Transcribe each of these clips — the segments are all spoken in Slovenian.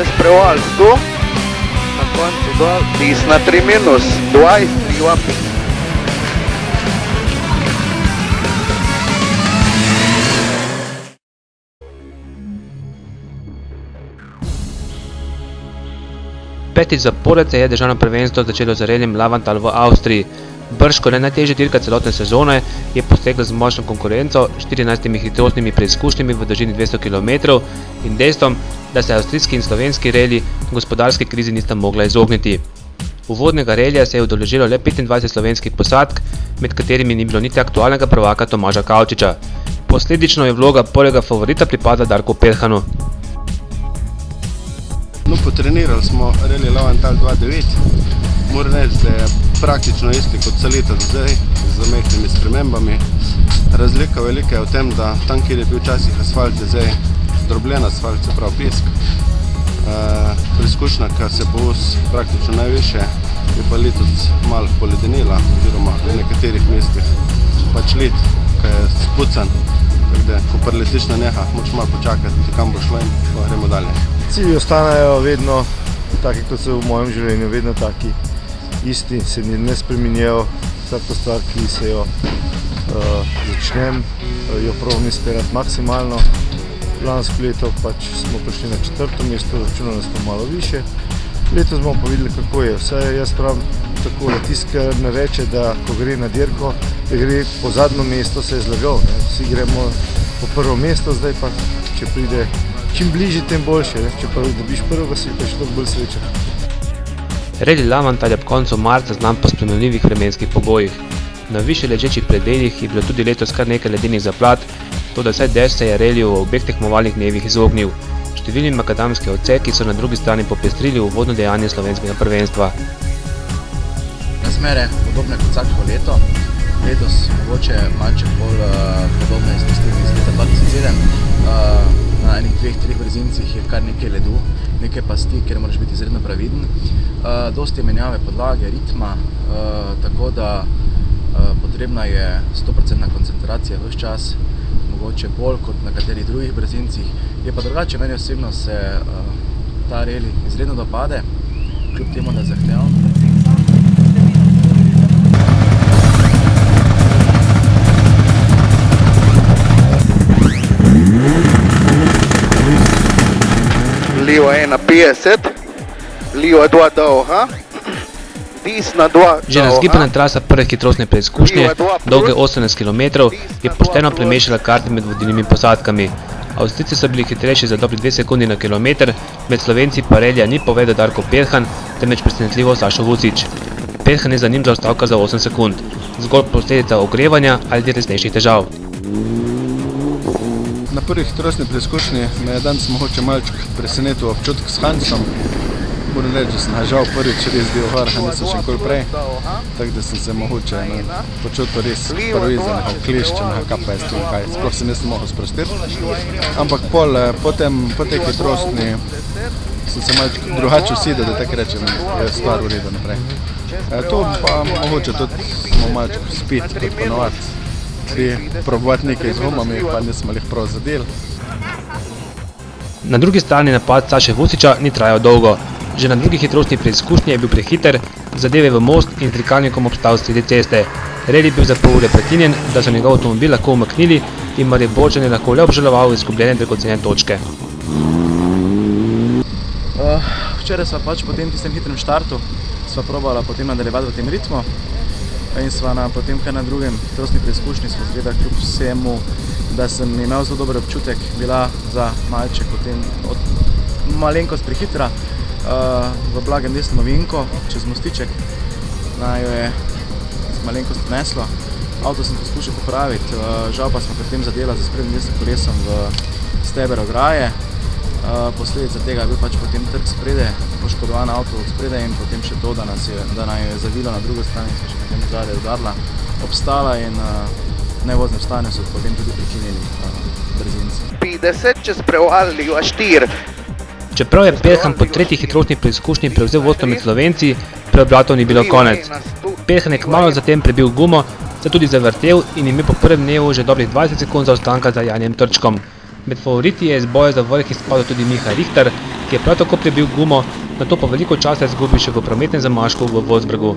čez preval 100, na koncu dol, desna 3 minus, 20, liva 5. Petič zapored se je državno prvenstvo začelo z reljem Lavantal v Avstriji. Bržkone najtežja dirka celotne sezone je posegla z močno konkurenco, 14 hitrostnimi preizkušnjami v dolžini 200 km in dejstvom, da se avstrijski in slovenski relji gospodarski krizi nista mogla izogniti. Uvodnega relja se je udeležilo le 25 slovenskih posadk, med katerimi ni bilo niti aktualnega prvaka Tomaža Kavčiča. Posledično je vloga prvega favorita pripadla Darku Peljhanu. No, potrenirali smo relij Lavantal 2.9. Moram reči, da je praktično isti kot vse leto do zdaj, z majhnimi spremembami. Razlika velika je v tem, da tam, kjer je bil včasih asfalt, je zdaj zdrobljen asfalt, se pravi pesk. Preizkušnja, ki se povz praktično najviše, je pa letos malo poledenila, oziroma v nekaterih mestih pač led, ki je spucan. Tako da, ko preletiš na neha, moraš malo počakati, kam bo šlo in pa gremo dalje. Cilji ostanejo vedno taki, kot so v mojem življenju, vedno taki isti, se ne spreminjajo. Vsako stvar, ki se jo začnem, jo probam izpeljati maksimalno. Lansko leto pač smo prišli na 4. mesto, računali smo malo više. Letos bomo pa videli, kako je. Vse jaz pravim tako, da tisti, ki ne reče, da ko gre na dirko, da gre po zadnjo mesto, se je zlagal. Vsi gremo po prvo mesto, zdaj pa, če pride čim bližje, tem boljše. Če pa dobiš prvega, si pa še toliko bolj srečen. Relij Lavantal je ob koncu marca znan po spremenljivih vremenskih pogojih. Na više ležečih predeljih je bilo tudi letos kar nekaj ledenih zaplat, toda vsaj dež se je reliju v obeh tekmovalnih dnevih izognil. Številni makadamski odseki so na drugi strani popestrili uvodno dejanje slovenskega prvenstva. Razmere podobne kot vsako leto. Letos mogoče malček bolj podobne iz leta 2007. Na enih 2-3 brzincih je kar nekaj ledu, nekaj pasti, kjer moraš biti izredno previden. Dosti menjave podlage, ritma, tako da potrebna je 100% koncentracija ves čas, mogoče bolj kot na katerih drugih brzincih. Je pa drugače, meni osebno se ta relij izredno dopade, kljub temu, da je zahteven. Livo 1.50, livo 2 dolga, desna 2 dolga. Že razgibana trasa prve hitrostne preizkušnje, dolge 18 km, je pošteno premešala karte med vodilnimi posadkami. Avstrijci so bili hitrejši za dobri 2 sekundi na kilometer, med Slovenci pa relja ni povedal Darko Peljhan, temveč presenetljivo Sašo Vucić. Peljhan je za njim zaostal za 8 sekund, zgolj posledica ogrevanja ali resnejših težav. Na prvi hitrostni preizkušnji me je danes mogoče malček presenetil občutek s Hansom. Moram reči, da sem žal prvič res bil vrha, nisem še nikoli prej. Tako da sem se mogoče počutil res prvizenega, kleščenega, kaj pa je s tem kaj. Sploh se nisem mogel sprostiti. Ampak po tej hitrostni sem se malček drugače usidel, da tako rečem, je stvar v redu naprej. To pa mogoče tudi smo malček spet, kot ponovati. Probovati nekaj z gumami, pa nismo jih prav zadeli. Na drugi strani napad Saše Vucića ni trajal dolgo. Že na drugi hitrostni preizkušnji je bil prehiter, zadeve v most in trikalnikom obstal sredi ceste. Relij je bil za pol ure prekinjen, da so njegov avtomobil lahko umaknili in Mariborčan je lahko le obžaloval izgubljene dragocene točke. Včeraj sva pač po tistem hitrem štartu sva probala potem nadaljevati v tem ritmu. In sva potem kar na drugem hitrostni preizkušnji sva zgleda kljub vsemu, da sem imel zelo dober občutek, bila za malček potem malenkost prehitra v blagem desnem ovinko čez mostiček. Naj jo je malenkost neslo. Avto sem poskušal popraviti, žal pa smo potem zadela za sprednjim desnim kolesom v steber ograje. Posledica tega je bil pač potem trk spredaj, poškodovan avto od spredaj in potem še to, da naj jo je zavilo na drugo stran in smo še potem zadaj udarila, obstala in v nevoznem stanju so potem tudi prekinili brzinci. 50 čez preval liva 4. Čeprav je Peljhan po tretji hitrostni preizkušnji prevzel vodstvo med Slovenci, preobratov ni bilo konec. Peljhan je kmalu zatem prebil gumo, se tudi zavrtel in imel po prvem dnevu že dobrih 20 sekund zaostanka za Janijem Trčkom. Med favoriti je iz boja za vrh izpadel tudi Miha Richter, ki je prav tako prebil gumo, nato pa veliko časa izgubil še v prometnem zamašku v Wolfsburgu.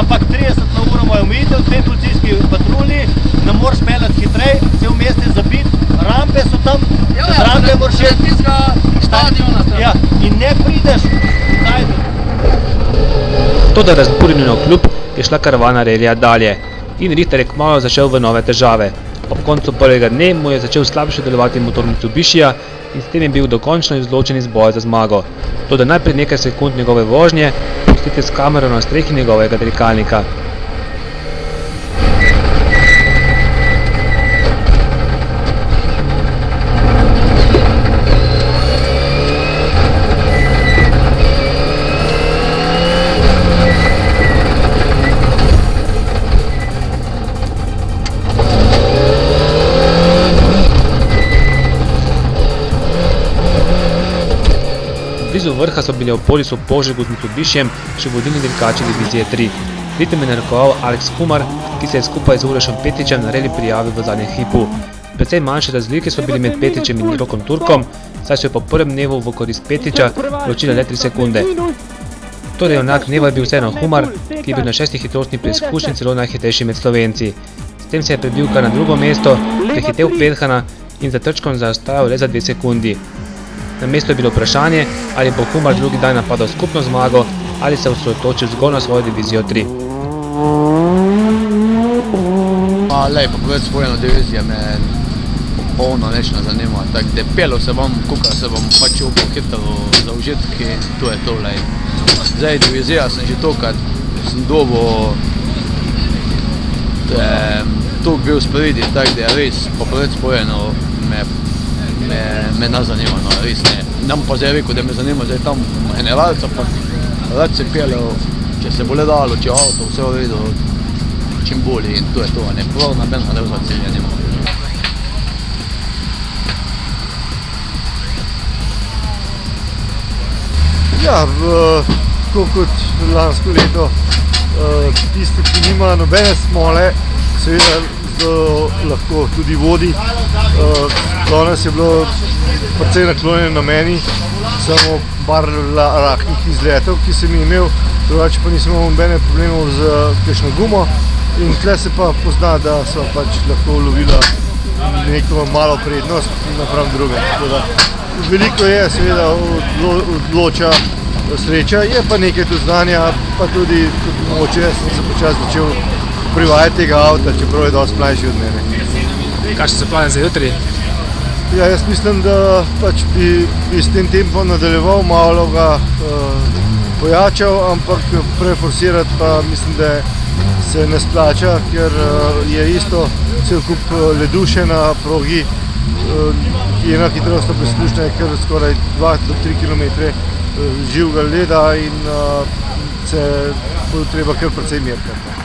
Ampak 30 na uro imajo omejitev, 2 policijski patrulji, ne moreš peljati hitrej, cel mest je zabit, rampe so tam, čez rampe moraš iti. Ja, in ne prideš, najdu. Toda razburjeno kljub je šla karavana relija dalje in Richter je kmalu začel v nove težave. Ob koncu prvega dne mu je začel slabše delovati motor Mitsubishija in s tem je bil dokončno izločen iz boja za zmago. Toda najprej nekaj sekund njegove vožnje pustite s kamero na strehi njegovega dirkalnika. Blizu vrha so bili v polisu Požegu z Mitsubishijem še vodilni dirkači divizije 3. Ritem je narekoval Alex Humar, ki se je skupaj z Urešom Petičem na reli prijavil v zadnjem hipu. Precej manjše razlike so bili med Petičem in Rokom Turkom, saj so jo po prvem dnevu v korist Petiča ločile le 3 sekunde. Torej junak dneva je bil vseeno Humar, ki je bil na 6. hitrostni preizkušnji celo najhitrejši med Slovenci. S tem se je prebil kar na drugo mesto, prehitel Peljhana in za trčkom zaostajal le za 2 sekundi. Na mestu je bilo vprašanje, ali bo Humar drugi dan napadal skupno zmago ali se osredotočil zgolj na svojo divizijo 3. Lej, pa povedati spojeno divizijo me popolno neč ne zanima, tako da pelo se bom, kukaj se bom pač upal hitro zaužitk in to je to, lej. Zdaj divizija sem že tokrat, sem dobil tuk bil spredi, tako da res, pa povedati spojeno me ne zanima, no, res ne. Nam pa zdaj rekel, da me zanima zdaj tam generalca, pa rad se peljal, če se bo le dalo, če avto, vse v redu, čim bolje in to je to, ne, prav nabenega drugega cilja nima. Ja, tako kot lansko leto, tisti, ki nima nobene smole, seveda lahko tudi vodi. Danes je bilo precej naklonjeno na meni, samo par rahnih izletov, ki sem imel, drugače pa nisem imel nobene problemov z kakšno gumo in tle se pa pozna, da so pač lahko ulovila neko malo prednost napram drugem. Veliko je, seveda odloča sreča, je pa nekaj tudi znanja, pa tudi moče sem se počas začel privajati tega avta, čeprav je dosti mlajši od mene. Kakšne so plane za jutri? Ja, jaz mislim, da pač bi s tem tempom nadaljeval, malo ga pojačal, ampak preforsirati pa mislim, da se ne splača, ker je isto cel kup ledu še na progi. Ena hitrostna preizkušnja je kar skoraj 2 do 3 km živega leda in se bo treba kar precej merkati.